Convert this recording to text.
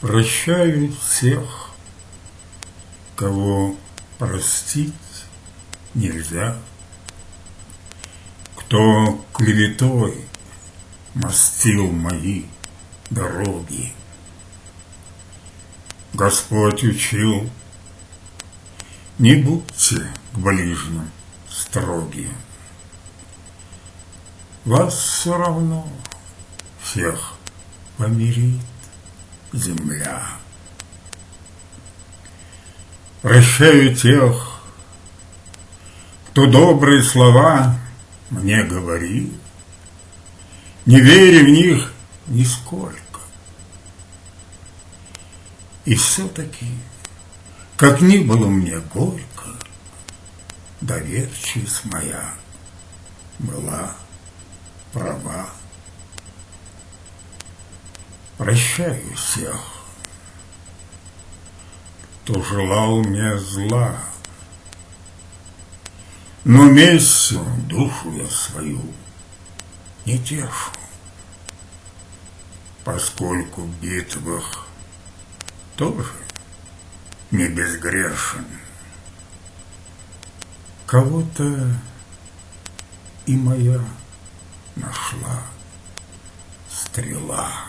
Прощаю всех, кого простить нельзя, кто клеветой мастил мои дороги. Господь учил: не будьте к ближним строги. Вас все равно всех помирит земля. Прощаю тех, кто добрые слова мне говорил, не веря в них нисколько. И все-таки, как ни было мне горько, доверчивость моя была права. Прощаю всех, кто желал мне зла, но местью душу я свою не тешу, поскольку в битвах тоже не безгрешен. Кого-то и моя нашла стрела.